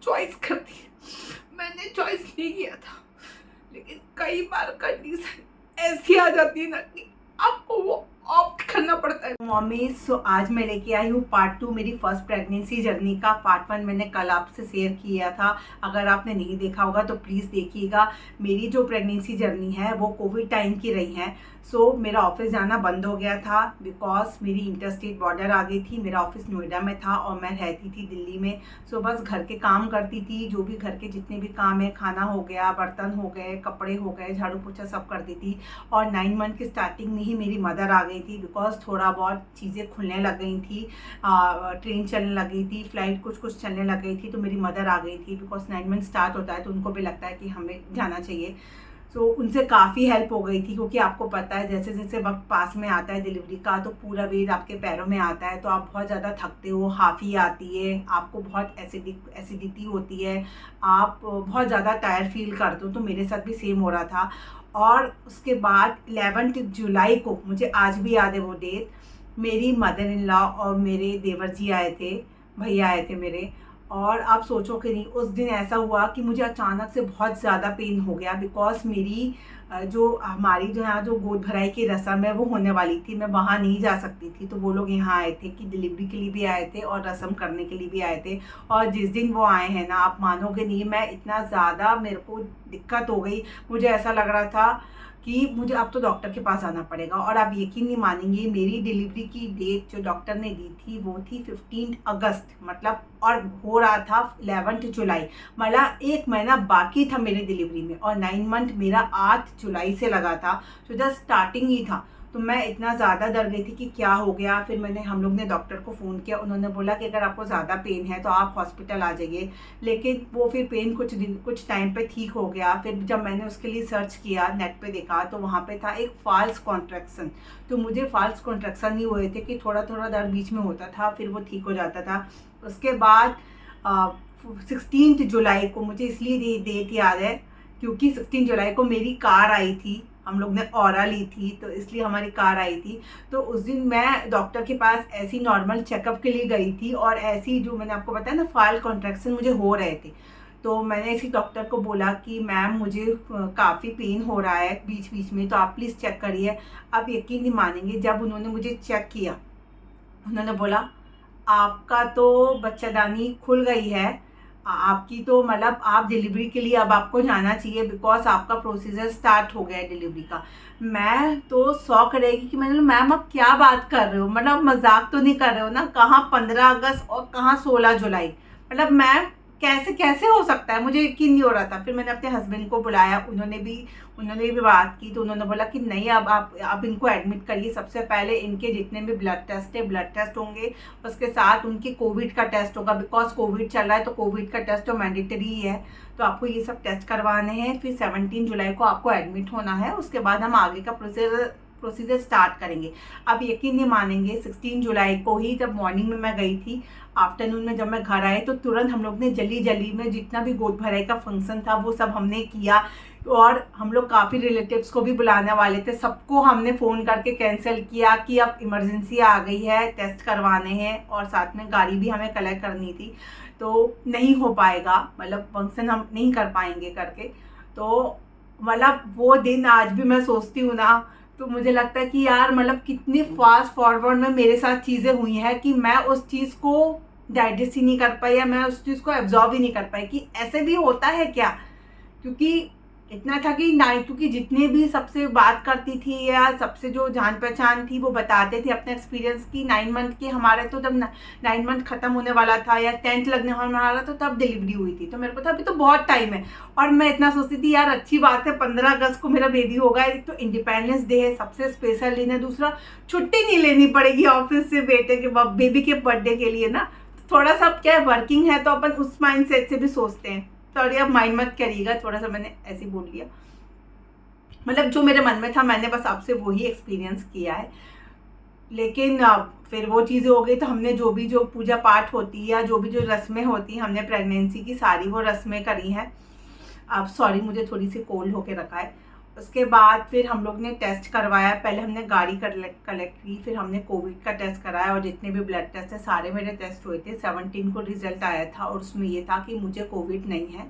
Choice कर दी। मैंने choice नहीं किया था, लेकिन कई बार कंडीशन ऐसी आ जाती है ना कि आपको वो ऑप्ट करना पड़ता है। मम्मी, सो आज मैं लेके आई हूँ पार्ट 2 मेरी फर्स्ट प्रेगनेंसी जर्नी का। पार्ट 1 मैंने कल आपसे शेयर किया था, अगर आपने नहीं देखा होगा तो प्लीज़ देखिएगा। मेरी जो प्रेगनेंसी जर्नी है वो कोविड टाइम की रही है। सो मेरा ऑफिस जाना बंद हो गया था बिकॉज मेरी इंटरस्टेट बॉर्डर आ गई थी। मेरा ऑफिस नोएडा में था और मैं रहती थी दिल्ली में। सो बस घर के काम करती थी, जो भी घर के जितने भी काम है, खाना हो गया, बर्तन हो गए, कपड़े हो गए, झाड़ू पोछा सब करती थी। और 9 मंथ की स्टार्टिंग में ही मेरी मदर आ गई थी बिकॉज थोड़ा बहुत चीज़ें खुलने लग गई थी, ट्रेन चलने लगी थी, फ्लाइट कुछ कुछ चलने लग गई थी, तो मेरी मदर आ गई थी। बिकॉज 9 मंथ स्टार्ट होता है तो उनको भी लगता है कि हमें जाना चाहिए। सो उनसे काफ़ी हेल्प हो गई थी, क्योंकि आपको पता है जैसे जैसे वक्त पास में आता है डिलीवरी का तो पूरा वेट आपके पैरों में आता है, तो आप बहुत ज़्यादा थकते हो, हाफी आती है, आपको बहुत एसिडिटी होती है, आप बहुत ज़्यादा टायर्ड फील करते हो। तो मेरे साथ भी सेम हो रहा था। और उसके बाद 11 जुलाई को, मुझे आज भी याद है वो डेट, मेरी मदर इन लॉ और मेरे देवर जी आए थे, भैया आए थे मेरे। और आप सोचो कि नहीं, उस दिन ऐसा हुआ कि मुझे अचानक से बहुत ज़्यादा पेन हो गया बिकॉज मेरी जो हमारी जो यहाँ जो गोद भराई की रस्म है वो होने वाली थी। मैं वहाँ नहीं जा सकती थी, तो वो लोग यहाँ आए थे कि डिलीवरी के लिए भी आए थे और रस्म करने के लिए भी आए थे। और जिस दिन वो आए हैं ना, आप मानोगे नहीं, मैं इतना ज़्यादा, मेरे को दिक्कत हो गई। मुझे ऐसा लग रहा था कि मुझे अब तो डॉक्टर के पास आना पड़ेगा। और आप यकीन नहीं मानेंगे, मेरी डिलीवरी की डेट जो डॉक्टर ने दी थी वो थी 15 अगस्त, मतलब, और हो रहा था 11 जुलाई, मतलब 1 महीना बाकी था मेरी डिलीवरी में। और 9 मंथ मेरा 8 जुलाई से लगा था, तो जस्ट स्टार्टिंग ही था। तो मैं इतना ज़्यादा डर गई थी कि क्या हो गया। फिर हम लोग ने डॉक्टर को फ़ोन किया, उन्होंने बोला कि अगर आपको ज़्यादा पेन है तो आप हॉस्पिटल आ जाइए। लेकिन वो फिर पेन कुछ टाइम पे ठीक हो गया। फिर जब मैंने उसके लिए सर्च किया, नेट पे देखा, तो वहाँ पे था एक फॉल्स कॉन्ट्रैक्शन। तो मुझे फॉल्स कॉन्ट्रैक्शन नहीं हुए थे कि थोड़ा थोड़ा दर्द बीच में होता था, फिर वो ठीक हो जाता था। उसके बाद 16 जुलाई को, मुझे इसलिए डेट याद है क्योंकि 16 जुलाई को मेरी कार आई थी, हम लोग ने ऑरा ली थी, तो इसलिए हमारी कार आई थी। तो उस दिन मैं डॉक्टर के पास ऐसी नॉर्मल चेकअप के लिए गई थी, और ऐसी जो मैंने आपको बताया ना, फॉल कॉन्ट्रैक्शन मुझे हो रहे थे। तो मैंने इसी डॉक्टर को बोला कि मैम मुझे काफ़ी पेन हो रहा है बीच बीच में, तो आप प्लीज़ चेक करिए। आप यकीन नहीं मानेंगे, जब उन्होंने मुझे चेक किया, उन्होंने बोला आपका तो बच्चादानी खुल गई है, आपकी तो, मतलब, आप डिलीवरी के लिए अब आपको जाना चाहिए बिकॉज आपका प्रोसीजर स्टार्ट हो गया है डिलीवरी का। मैं तो शौक रहेगी कि मैंने, मैम आप क्या बात कर रहे हो, मतलब मजाक तो नहीं कर रहे हो ना, कहाँ 15 अगस्त और कहाँ 16 जुलाई, मतलब मैम कैसे कैसे हो सकता है, मुझे यकीन नहीं हो रहा था। फिर मैंने अपने हस्बैंड को बुलाया, उन्होंने भी बात की, तो उन्होंने बोला कि नहीं, अब आप इनको एडमिट करिए। सबसे पहले इनके जितने भी ब्लड टेस्ट है, ब्लड टेस्ट होंगे, उसके साथ उनकी कोविड का टेस्ट होगा बिकॉज कोविड चल रहा है, तो कोविड का टेस्ट तो मैंडेटरी ही है, तो आपको ये सब टेस्ट करवाने हैं। फिर 17 जुलाई को आपको एडमिट होना है, उसके बाद हम आगे का प्रोसीजर स्टार्ट करेंगे। अब यकीन नहीं मानेंगे, 16 जुलाई को ही जब मॉर्निंग में मैं गई थी, आफ्टरनून में जब मैं घर आए, तो तुरंत हम लोग ने जल्दी में जितना भी गोद भराई का फंक्शन था वो सब हमने किया। और हम लोग काफ़ी रिलेटिव्स को भी बुलाने वाले थे, सबको हमने फ़ोन करके कैंसिल किया कि अब इमरजेंसी आ गई है, टेस्ट करवाने हैं, और साथ में गाड़ी भी हमें कलेक्ट करनी थी, तो नहीं हो पाएगा, मतलब फंक्शन हम नहीं कर पाएंगे करके। तो मतलब वो दिन आज भी मैं सोचती हूँ ना, तो मुझे लगता है कि यार, मतलब कितनी फास्ट फॉरवर्ड में मेरे साथ चीज़ें हुई हैं कि मैं उस चीज़ को डाइजेस्ट ही नहीं कर पाई, या मैं उस चीज़ को एब्जॉर्ब ही नहीं कर पाई कि ऐसे भी होता है क्या। क्योंकि इतना था कि क्योंकि जितने भी सबसे बात करती थी या सबसे जो जान पहचान थी वो बताते थे अपने एक्सपीरियंस की 9 मंथ के। हमारे तो जब 9 मंथ ख़त्म होने वाला था या 10th लगने वाला था, तब डिलीवरी हुई थी, तो मेरे को था अभी तो बहुत टाइम है। और मैं इतना सोचती थी यार अच्छी बात है, 15 अगस्त को मेरा बेबी होगा, एक तो इंडिपेंडेंस डे है, सबसे स्पेशल दिन है, दूसरा छुट्टी नहीं लेनी पड़ेगी ऑफिस से बेबी के बर्थडे के लिए ना। थोड़ा सा क्या है, वर्किंग है तो अपन उस माइंड सेट से भी सोचते हैं। सॉरी, आप माइंड मत करिएगा, थोड़ा सा मैंने ऐसे ही बोल लिया, मतलब जो मेरे मन में था मैंने बस आपसे वही एक्सपीरियंस किया है। लेकिन फिर वो चीज़ें हो गई, तो हमने जो पूजा पाठ होती है या जो भी जो रस्में होती हैं, हमने प्रेगनेंसी की सारी वो रस्में करी हैं। अब सॉरी, मुझे थोड़ी सी कोल्ड होके रखा है। उसके बाद फिर हम लोग ने टेस्ट करवाया। पहले हमने गाड़ी कलेक्ट की, फिर हमने कोविड का टेस्ट कराया और जितने भी ब्लड टेस्ट है सारे मेरे टेस्ट हुए थे। 17 को रिजल्ट आया था और उसमें ये था कि मुझे कोविड नहीं है,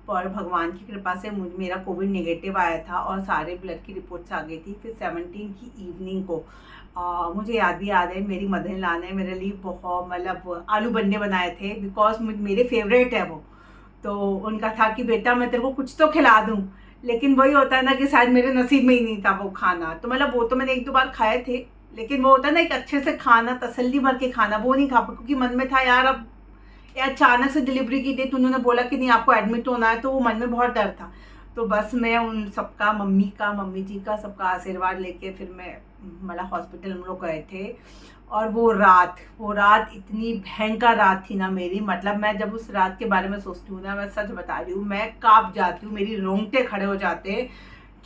और भगवान की कृपा से मेरा कोविड नेगेटिव आया था और सारे ब्लड की रिपोर्ट्स आ गई थी। फिर 17 की इवनिंग को मुझे याद है, मेरी मदर इन लॉ ने मेरे लिए बहुत मतलब आलू बंडे बनाए थे, बिकॉज मेरे फेवरेट है वो। तो उनका था कि बेटा मैं तेरे को कुछ तो खिला दूँ, लेकिन वही होता है ना कि शायद मेरे नसीब में ही नहीं था वो खाना। तो मतलब वो तो मैंने 1-2 बार खाए थे, लेकिन वो होता है ना एक अच्छे से खाना, तसल्ली भर के खाना, वो नहीं खा पाया क्योंकि मन में था यार अब अचानक से डिलीवरी की डेट उन्होंने बोला कि नहीं आपको एडमिट होना है, तो वो मन में बहुत डर था। तो बस मैं उन सबका मम्मी जी का सबका आशीर्वाद लेके फिर मैं मतलब हॉस्पिटल हम लोग गए थे। और वो रात इतनी भयंकर रात थी ना मेरी, मतलब मैं जब उस रात के बारे में सोचती हूँ ना, मैं सच बता रही हूँ, मैं काँप जाती हूँ, मेरी रोंगटे खड़े हो जाते हैं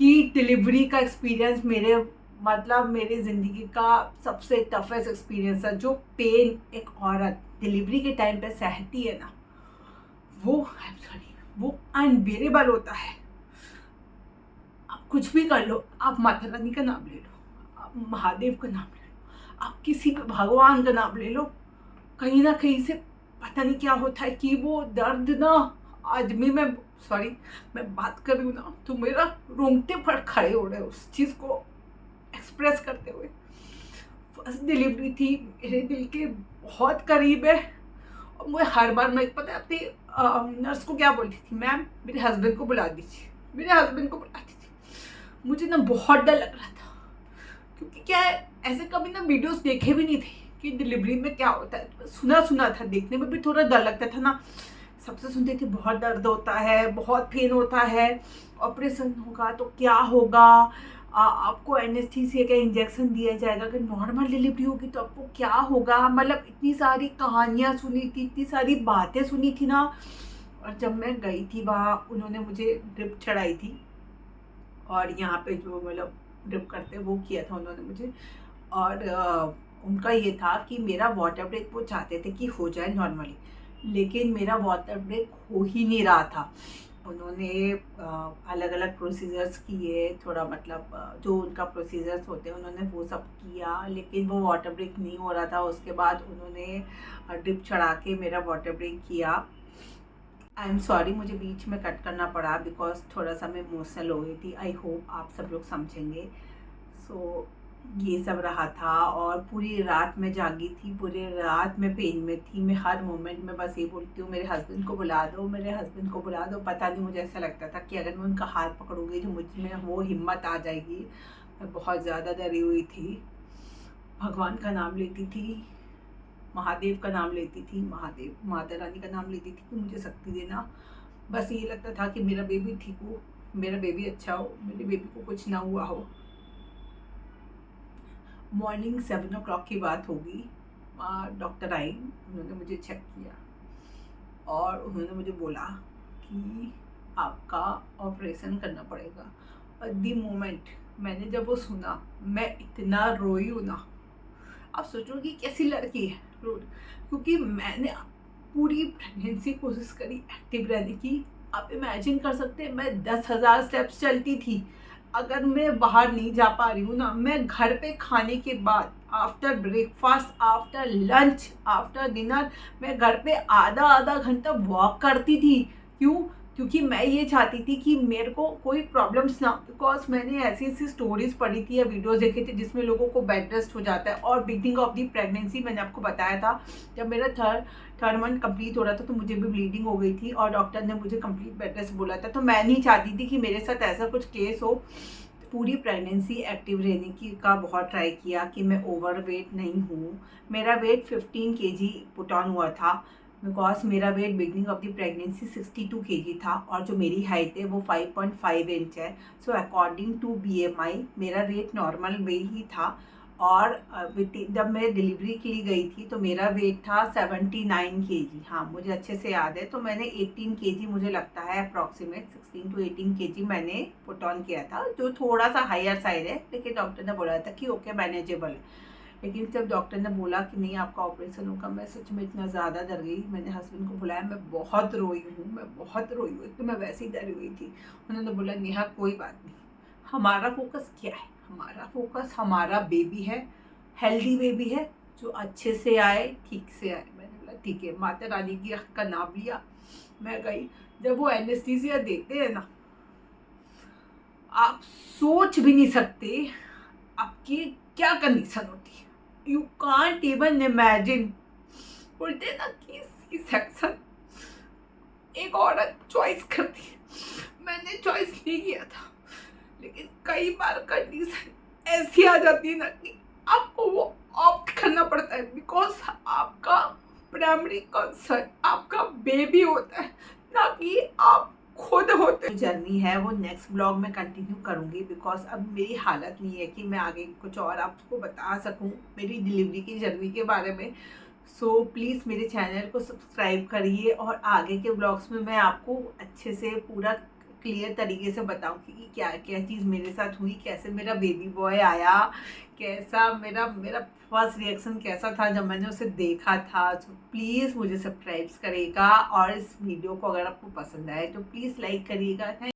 कि डिलीवरी का एक्सपीरियंस मेरी ज़िंदगी का सबसे टफेस्ट एक्सपीरियंस है। जो पेन एक औरत डिलीवरी के टाइम पे सहती है ना, वो अनबेरेबल होता है। आप कुछ भी कर लो, आप माता रानी का नाम ले लो, आप महादेव का नाम ले लो, आप किसी भी भगवान का नाम ले लो, कहीं ना कहीं से पता नहीं क्या होता है कि वो दर्द ना, आज भी मैं बात कर रही हूँ ना तो मेरा रोंगटे पर खड़े हो रहे उस चीज़ को एक्सप्रेस करते हुए। फर्स्ट डिलीवरी थी, मेरे दिल के बहुत करीब है। और मैं हर बार मैं पता है अपनी नर्स को क्या बोलती थी, मैम मेरे हस्बैंड को बुला दीजिए, मेरे हस्बैंड को बुलाती थी। मुझे ना बहुत डर लग रहा था क्योंकि क्या है, ऐसे कभी ना वीडियोस देखे भी नहीं थे कि डिलीवरी में क्या होता है, सुना था, देखने में भी थोड़ा डर लगता था ना। सबसे सुनते थे बहुत दर्द होता है, बहुत पेन होता है, ऑपरेशन होगा तो क्या होगा, आपको एनेस्थीसिया का इंजेक्शन दिया जाएगा, अगर नॉर्मल डिलीवरी होगी तो आपको क्या होगा। मतलब इतनी सारी कहानियाँ सुनी थी, इतनी सारी बातें सुनी थी ना। और जब मैं गई थी वहाँ, उन्होंने मुझे ड्रिप चढ़ाई थी और यहाँ पे जो मतलब ड्रिप करते वो किया था उन्होंने मुझे। और उनका ये था कि मेरा वाटर ब्रेक वो चाहते थे कि हो जाए नॉर्मली, लेकिन मेरा वाटर ब्रेक हो ही नहीं रहा था। उन्होंने अलग अलग प्रोसीजर्स किए, थोड़ा मतलब जो उनका प्रोसीजर्स होते हैं उन्होंने वो सब किया, लेकिन वो वाटर ब्रेक नहीं हो रहा था। उसके बाद उन्होंने ड्रिप चढ़ा के मेरा वाटर ब्रेक किया। आई एम सॉरी, मुझे बीच में कट करना पड़ा बिकॉज थोड़ा सा मैं इमोशनल हो गई थी। आई होप आप सब लोग समझेंगे। सो ये सब रहा था और पूरी रात में जागी थी, पूरी रात में पेन में थी। मैं हर मोमेंट में बस ये बोलती हूँ मेरे हस्बैंड को बुला दो, मेरे हस्बैंड को बुला दो। पता नहीं मुझे ऐसा लगता था कि अगर मैं उनका हाथ पकड़ूंगी तो मुझ में वो हिम्मत आ जाएगी। मैं बहुत ज़्यादा डरी हुई थी, भगवान का नाम लेती थी, महादेव का नाम लेती थी, महादेव माता रानी का नाम लेती थी कि मुझे शक्ति देना। बस ये लगता था कि मेरा बेबी ठीक हो, मेरा बेबी अच्छा हो, मेरे बेबी को कुछ ना हुआ हो। मॉर्निंग 7 o'clock की बात होगी, डॉक्टर आई, उन्होंने मुझे चेक किया और उन्होंने मुझे बोला कि आपका ऑपरेशन करना पड़ेगा। और दी मोमेंट मैंने जब वो सुना, मैं इतना रोई हूँ ना, आप सोचो कि कैसी लड़की है रोड, क्योंकि मैंने पूरी प्रेगनेंसी कोशिश करी एक्टिव रहने की। आप इमेजिन कर सकते हैं, मैं 10,000 स्टेप्स चलती थी। अगर मैं बाहर नहीं जा पा रही हूँ ना, मैं घर पे खाने के बाद, after breakfast, after lunch, after dinner, मैं घर पे आधा घंटा वॉक करती थी। क्यों? क्योंकि मैं ये चाहती थी कि मेरे को कोई प्रॉब्लम्स ना, बिकॉज मैंने ऐसी स्टोरीज पढ़ी थी या वीडियोस देखे थे जिसमें लोगों को बेड रेस्ट हो जाता है। और बिगिनिंग ऑफ दी प्रेगनेंसी मैंने आपको बताया था, जब मेरा थर्ड मंथ कंप्लीट हो रहा था तो मुझे भी ब्लीडिंग हो गई थी और डॉक्टर ने मुझे कंप्लीट बेड रेस्ट बोला था। तो मैं नहीं चाहती थी कि मेरे साथ ऐसा कुछ केस हो। पूरी प्रेगनेंसी एक्टिव रहने की का बहुत ट्राई किया कि मैं ओवर वेट नहीं हूँ। मेरा वेट 15 kg पुट ऑन हुआ था, बिकॉज मेरा weight beginning of the pregnancy 62 kg था और जो मेरी हाइट है वो 5.5 इंच है। सो अकॉर्डिंग टू BMI मेरा वेट नॉर्मल वे ही था। और जब मैं डिलीवरी के लिए गई थी तो मेरा वेट था 79 kg। हाँ, मुझे अच्छे से याद है। तो मैंने 18 kg, मुझे लगता है अप्रॉक्सीमेट 16 to 18 kg मैंने पुट ऑन किया था, जो थोड़ा सा हायर साइड है, लेकिन डॉक्टर ने बोला था कि ओके मैनेजेबल है। लेकिन जब डॉक्टर ने बोला कि नहीं आपका ऑपरेशन होगा, मैं सच में इतना ज़्यादा डर गई। मैंने हस्बैंड को बुलाया, मैं बहुत रोई हूँ, एक तो मैं वैसे ही डरी हुई थी। उन्होंने बोला नेहा कोई बात नहीं, हमारा फोकस क्या है? हमारा फोकस हमारा बेबी है, हेल्दी बेबी है, जो अच्छे से आए, ठीक से आए। मैंने बोला ठीक है, माता रानी की का नाम लिया, मैं गई। जब वो एनेस्थीसिया देते हैं ना, आप सोच भी नहीं सकते आपकी क्या कंडीशन होती है। You can't even imagine. बोलते हैं ना कि सी सेक्शन एक औरत चॉइस करती है, मैंने चॉइस नहीं किया था, लेकिन कई बार कंडीशन ऐसी आ जाती है ना कि आपको वो ऑप्ट करना पड़ता है, बिकॉज आपका प्राइमरी कंसर्न आपका बेबी होता है, ना कि आप खुद होते। जर्नी है वो नेक्स्ट ब्लॉग में कंटिन्यू करूँगी, बिकॉज अब मेरी हालत नहीं है कि मैं आगे कुछ और आपको बता सकूँ मेरी डिलीवरी की जर्नी के बारे में। सो प्लीज़ मेरे चैनल को सब्सक्राइब करिए, और आगे के ब्लॉग्स में मैं आपको अच्छे से पूरा क्लियर तरीके से बताऊँ कि क्या क्या चीज़ मेरे साथ हुई, कैसे मेरा बेबी बॉय आया, कैसा मेरा फर्स्ट रिएक्शन कैसा था जब मैंने उसे देखा था। तो प्लीज़ मुझे सब्सक्राइब करिएगा, और इस वीडियो को अगर आपको पसंद आए तो प्लीज़ लाइक करिएगा।